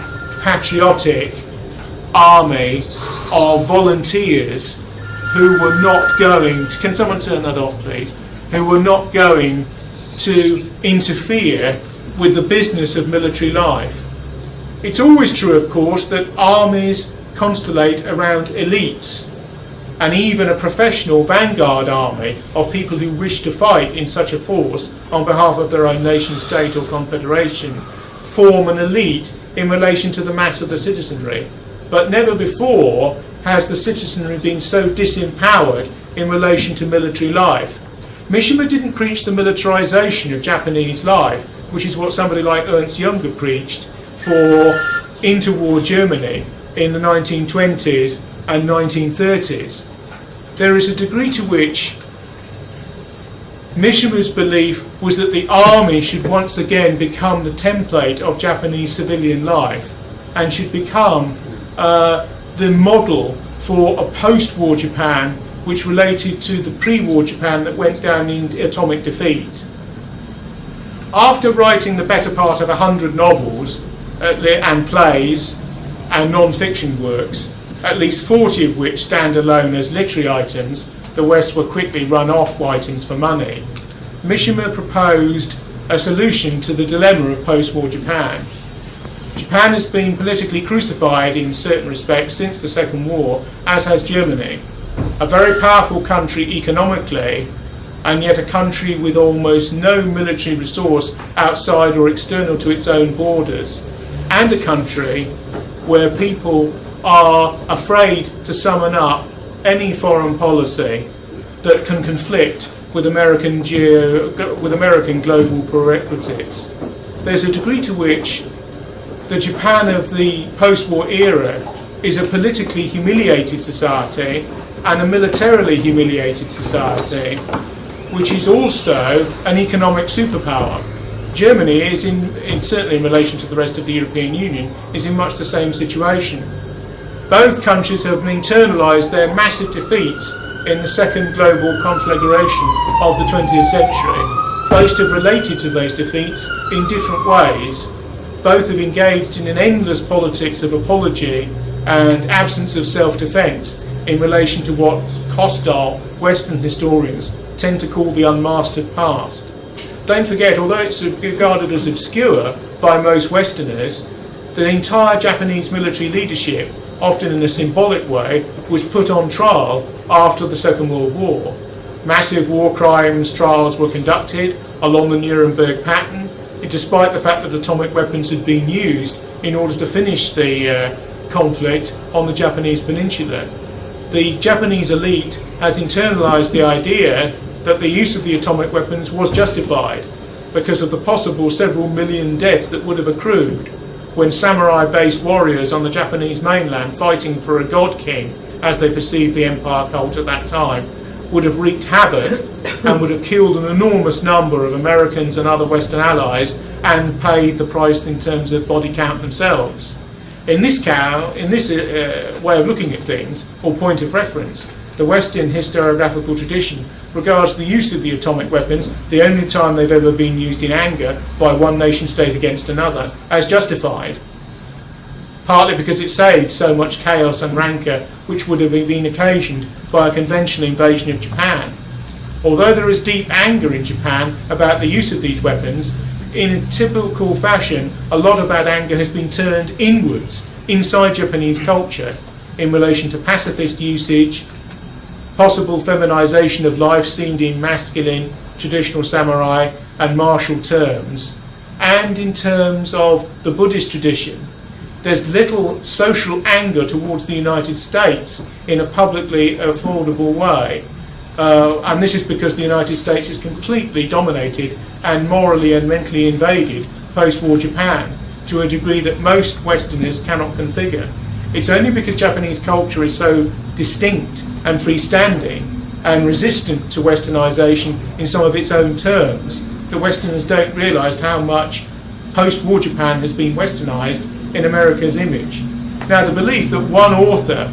patriotic army of volunteers who were not going to, can someone turn that off please, who were not going to interfere with the business of military life. It's always true, of course, that armies constellate around elites, and even a professional vanguard army of people who wish to fight in such a force on behalf of their own nation, state or confederation form an elite in relation to the mass of the citizenry. But never before has the citizenry been so disempowered in relation to military life. Mishima didn't preach the militarization of Japanese life, which is what somebody like Ernst Jünger preached for interwar Germany in the 1920s and 1930s. There is a degree to which Mishima's belief was that the army should once again become the template of Japanese civilian life and should become the model for a post-war Japan which related to the pre-war Japan that went down in atomic defeat. After writing the better part of 100 novels and plays and non-fiction works, at least 40 of which stand alone as literary items, the West were quickly run off Whitings for money, Mishima proposed a solution to the dilemma of post-war Japan. Japan has been politically crucified in certain respects since the Second War, as has Germany. A very powerful country economically, and yet a country with almost no military resource outside or external to its own borders, and a country where people are afraid to summon up any foreign policy that can conflict with American global prerequisites. There's a degree to which the Japan of the post-war era is a politically humiliated society and a militarily humiliated society, which is also an economic superpower. Germany is certainly in relation to the rest of the European Union, is in much the same situation. Both countries have internalised their massive defeats in the second global conflagration of the 20th century. Both have related to those defeats in different ways. Both have engaged in an endless politics of apology and absence of self-defence in relation to what hostile Western historians tend to call the unmastered past. Don't forget, although it's regarded as obscure by most Westerners, the entire Japanese military leadership, often in a symbolic way, was put on trial after the Second World War. Massive war crimes trials were conducted along the Nuremberg pattern, despite the fact that atomic weapons had been used in order to finish the conflict on the Japanese peninsula. The Japanese elite has internalised the idea that the use of the atomic weapons was justified because of the possible several million deaths that would have accrued when samurai-based warriors on the Japanese mainland fighting for a god king, as they perceived the empire cult at that time, would have wreaked havoc and would have killed an enormous number of Americans and other Western allies and paid the price in terms of body count themselves. In this way of looking at things, or point of reference, the Western historiographical tradition regards the use of the atomic weapons, the only time they've ever been used in anger by one nation state against another, as justified, partly because it saved so much chaos and rancour which would have been occasioned by a conventional invasion of Japan. Although there is deep anger in Japan about the use of these weapons, in a typical fashion, a lot of that anger has been turned inwards, inside Japanese culture, in relation to pacifist usage, possible feminisation of life seen in masculine traditional samurai and martial terms, and in terms of the Buddhist tradition. There's little social anger towards the United States in a publicly affordable way. And this is because the United States is completely dominated and morally and mentally invaded post-war Japan to a degree that most Westerners cannot configure. It's only because Japanese culture is so distinct and freestanding and resistant to Westernization in some of its own terms that Westerners don't realise how much post-war Japan has been Westernized in America's image. Now, the belief that one author,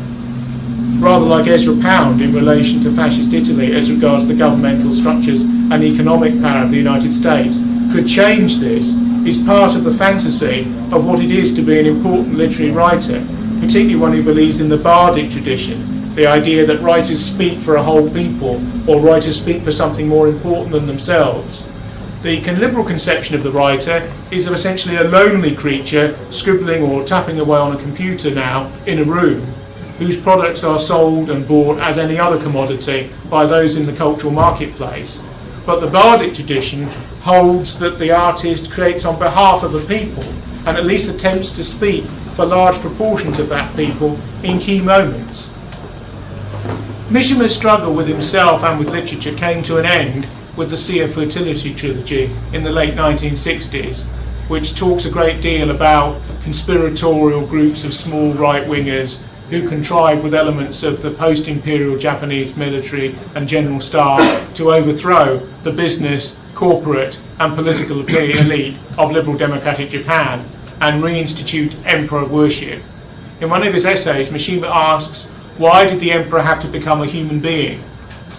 rather like Ezra Pound in relation to fascist Italy as regards the governmental structures and economic power of the United States, could change this is part of the fantasy of what it is to be an important literary writer, particularly one who believes in the bardic tradition, the idea that writers speak for a whole people or writers speak for something more important than themselves. The liberal conception of the writer is of essentially a lonely creature scribbling or tapping away on a computer now in a room, whose products are sold and bought as any other commodity by those in the cultural marketplace. But the bardic tradition holds that the artist creates on behalf of a people and at least attempts to speak for large proportions of that people in key moments. Mishima's struggle with himself and with literature came to an end with the Sea of Fertility trilogy in the late 1960s, which talks a great deal about conspiratorial groups of small right-wingers who contrived with elements of the post-imperial Japanese military and general staff to overthrow the business, corporate and political elite of liberal democratic Japan and reinstitute emperor worship. In one of his essays, Mishima asks, why did the emperor have to become a human being?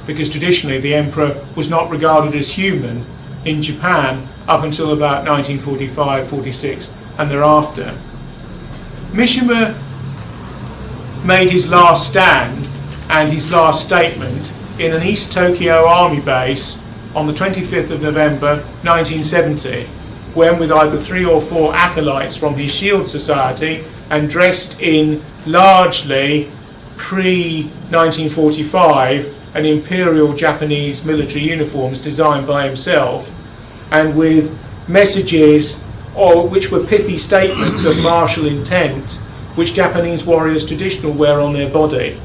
Because traditionally the emperor was not regarded as human in Japan up until about 1945-46 and thereafter. Mishima made his last stand and his last statement in an East Tokyo army base on the 25th of November 1970, when with either 3 or 4 acolytes from his Shield Society and dressed in largely pre-1945 and imperial Japanese military uniforms designed by himself, and with messages which were pithy statements of martial intent which Japanese warriors traditionally wear on their body.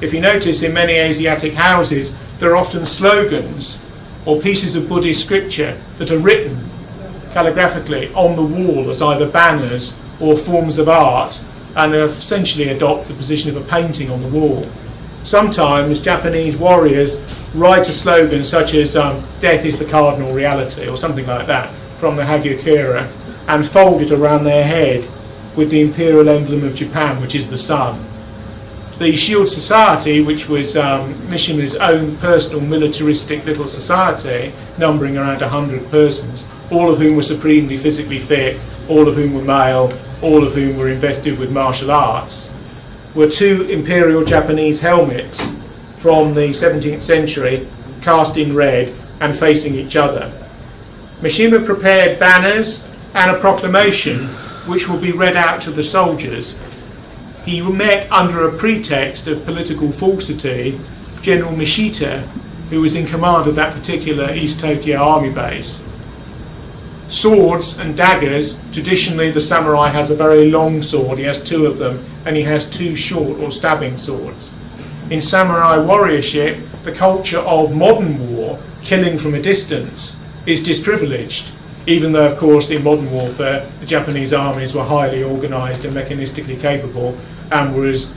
If you notice, in many Asiatic houses there are often slogans or pieces of Buddhist scripture that are written calligraphically on the wall as either banners or forms of art and essentially adopt the position of a painting on the wall. Sometimes Japanese warriors write a slogan such as death is the cardinal reality or something like that from the Hagyakura and fold it around their head with the imperial emblem of Japan, which is the sun. The Shield Society, which was Mishima's own personal militaristic little society, numbering around 100 persons, all of whom were supremely physically fit, all of whom were male, all of whom were invested with martial arts, were 2 imperial Japanese helmets from the 17th century, cast in red and facing each other. Mishima prepared banners and a proclamation which will be read out to the soldiers. He met under a pretext of political falsity General Mishita, who was in command of that particular East Tokyo army base. Swords and daggers, traditionally the samurai has a very long sword, he has 2 of them, and he has 2 short or stabbing swords. In samurai warriorship, the culture of modern war, killing from a distance, is disprivileged, even though of course in modern warfare the Japanese armies were highly organised and mechanistically capable and were as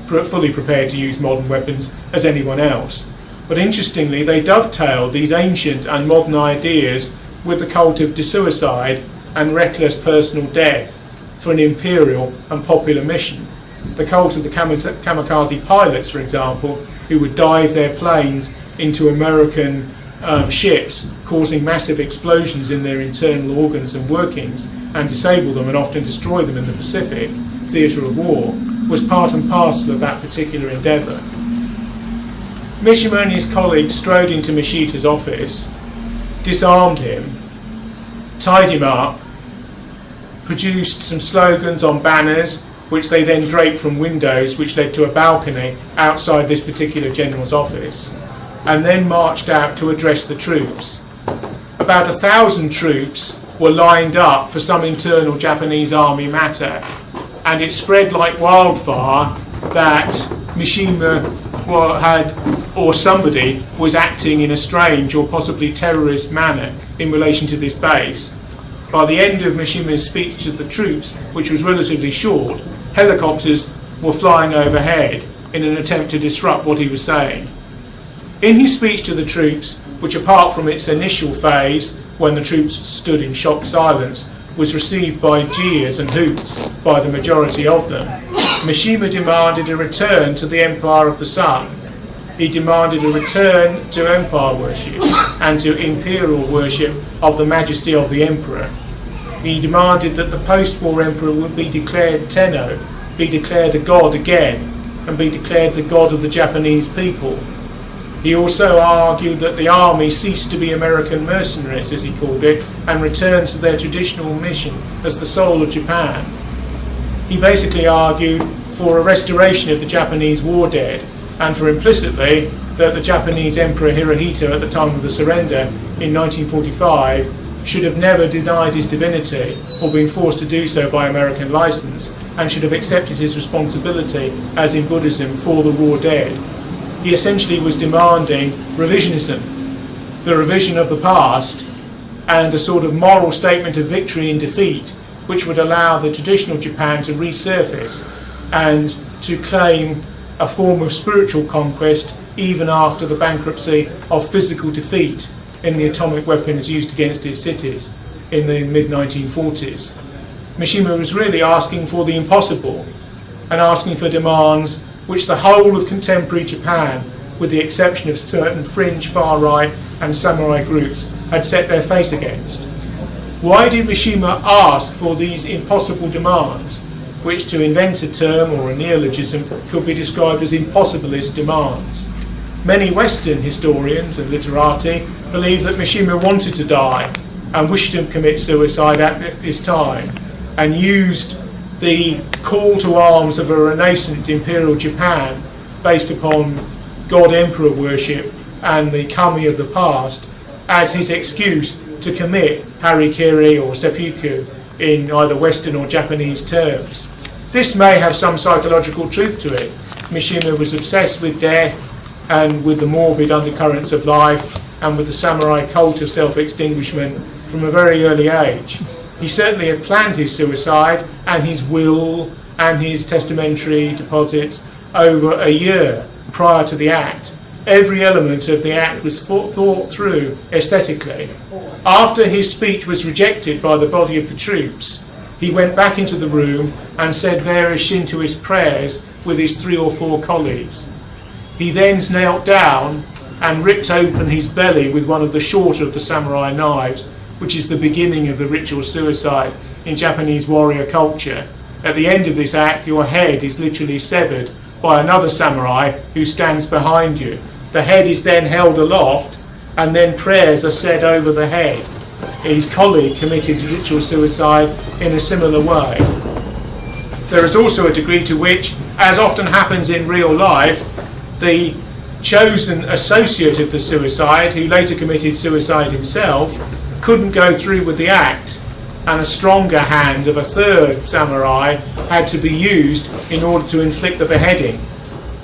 fully prepared to use modern weapons as anyone else. But interestingly, they dovetailed these ancient and modern ideas with the cult of suicide and reckless personal death for an imperial and popular mission. The cult of the kamikaze pilots, for example, who would dive their planes into American ships, causing massive explosions in their internal organs and workings and disable them and often destroy them in the Pacific theatre of war, was part and parcel of that particular endeavour. Mishima and his colleagues strode into Mishita's office, disarmed him, tied him up, produced some slogans on banners which they then draped from windows which led to a balcony outside this particular general's office, and then marched out to address the troops. About 1,000 troops were lined up for some internal Japanese army matter, and it spread like wildfire that Mishima or somebody was acting in a strange or possibly terrorist manner in relation to this base. By the end of Mishima's speech to the troops, which was relatively short, helicopters were flying overhead in an attempt to disrupt what he was saying. In his speech to the troops, which apart from its initial phase, when the troops stood in shocked silence, was received by jeers and hoots by the majority of them, Mishima demanded a return to the Empire of the Sun. He demanded a return to empire worship and to imperial worship of the majesty of the emperor. He demanded that the post-war emperor would be declared Tenno, be declared a god again, and be declared the god of the Japanese people. He also argued that the army ceased to be American mercenaries, as he called it, and returned to their traditional mission as the soul of Japan. He basically argued for a restoration of the Japanese war dead, and for implicitly that the Japanese Emperor Hirohito at the time of the surrender in 1945 should have never denied his divinity or been forced to do so by American license, and should have accepted his responsibility, as in Buddhism, for the war dead. He essentially was demanding revisionism, the revision of the past, and a sort of moral statement of victory and defeat, which would allow the traditional Japan to resurface and to claim a form of spiritual conquest even after the bankruptcy of physical defeat in the atomic weapons used against his cities in the mid-1940s. Mishima was really asking for the impossible and asking for demands which the whole of contemporary Japan, with the exception of certain fringe far-right and samurai groups, had set their face against. Why did Mishima ask for these impossible demands, which, to invent a term or a neologism, could be described as impossibilist demands? Many Western historians and literati believe that Mishima wanted to die and wished to commit suicide at this time, and used the call to arms of a renascent imperial Japan based upon god-emperor worship and the kami of the past as his excuse to commit harikiri or seppuku in either Western or Japanese terms. This may have some psychological truth to it. Mishima was obsessed with death and with the morbid undercurrents of life and with the samurai cult of self-extinguishment from a very early age. He certainly had planned his suicide and his will and his testamentary deposits over a year prior to the act. Every element of the act was thought through aesthetically. After his speech was rejected by the body of the troops, he went back into the room and said various Shintoist prayers with his 3 or 4 colleagues. He then knelt down and ripped open his belly with one of the shorter of the samurai knives, which is the beginning of the ritual suicide in Japanese warrior culture. At the end of this act, your head is literally severed by another samurai who stands behind you. The head is then held aloft, and then prayers are said over the head. His colleague committed ritual suicide in a similar way. There is also a degree to which, as often happens in real life, the chosen associate of the suicide, who later committed suicide himself, couldn't go through with the act, and a stronger hand of a third samurai had to be used in order to inflict the beheading.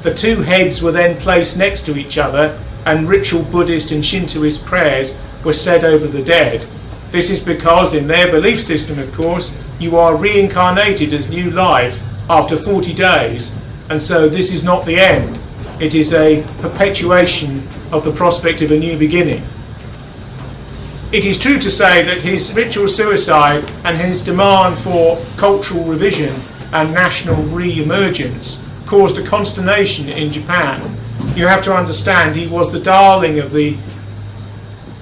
The 2 heads were then placed next to each other, and ritual Buddhist and Shintoist prayers were said over the dead. This is because, in their belief system, of course, you are reincarnated as new life after 40 days, and so this is not the end. It is a perpetuation of the prospect of a new beginning. It is true to say that his ritual suicide and his demand for cultural revision and national re-emergence caused a consternation in Japan. You have to understand he was the darling of the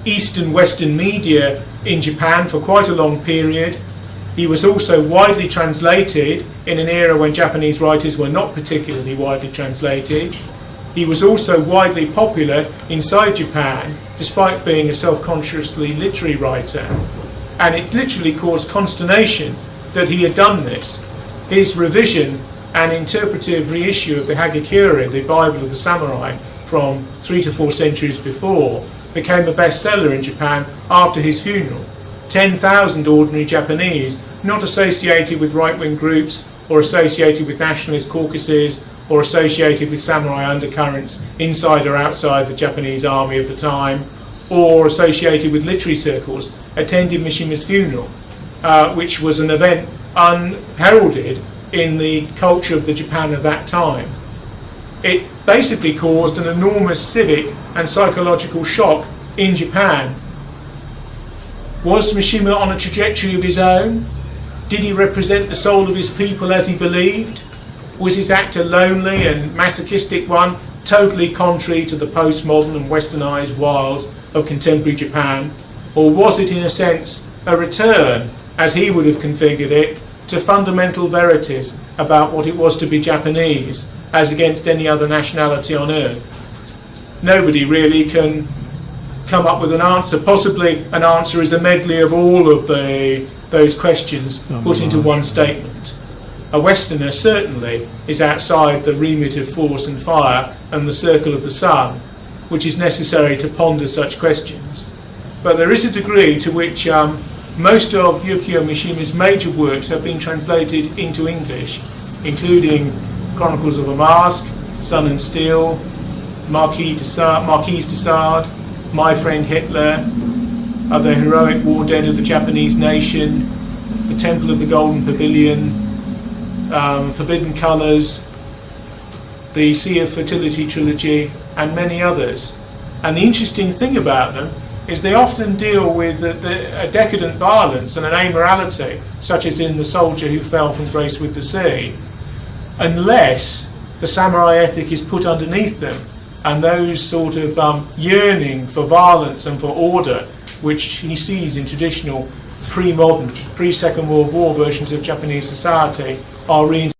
East and Western media in Japan for quite a long period. He was also widely translated in an era when Japanese writers were not particularly widely translated. He was also widely popular inside Japan, despite being a self-consciously literary writer. And it literally caused consternation that he had done this. His revision and interpretive reissue of the Hagakure, the Bible of the Samurai, from 3 to 4 centuries before, became a bestseller in Japan after his funeral. 10,000 ordinary Japanese, not associated with right-wing groups or associated with nationalist caucuses or associated with samurai undercurrents inside or outside the Japanese army of the time, or associated with literary circles, attended Mishima's funeral, which was an event unheralded in the culture of the Japan of that time. It basically caused an enormous civic and psychological shock in Japan. Was Mishima on a trajectory of his own? Did he represent the soul of his people as he believed? Was his act a lonely and masochistic one, totally contrary to the postmodern and westernised wiles of contemporary Japan? Or was it, in a sense, a return, as he would have configured it, to fundamental verities about what it was to be Japanese, as against any other nationality on earth? Nobody really can come up with an answer. Possibly an answer is a medley of all of those questions put into one statement. A Westerner certainly is outside the remit of force and fire and the circle of the sun, which is necessary to ponder such questions. But there is a degree to which most of Yukio Mishima's major works have been translated into English, including Chronicles of a Mask, Sun and Steel, Marquis de Sade, My Friend Hitler, The Heroic War Dead of the Japanese Nation, The Temple of the Golden Pavilion, Forbidden Colours, the Sea of Fertility trilogy, and many others. And the interesting thing about them is they often deal with a decadent violence and an amorality, such as in The Soldier Who Fell from Grace with the Sea, unless the samurai ethic is put underneath them, and those sort of yearning for violence and for order, which he sees in traditional pre-modern, pre-Second World War versions of Japanese society, are reintroduced.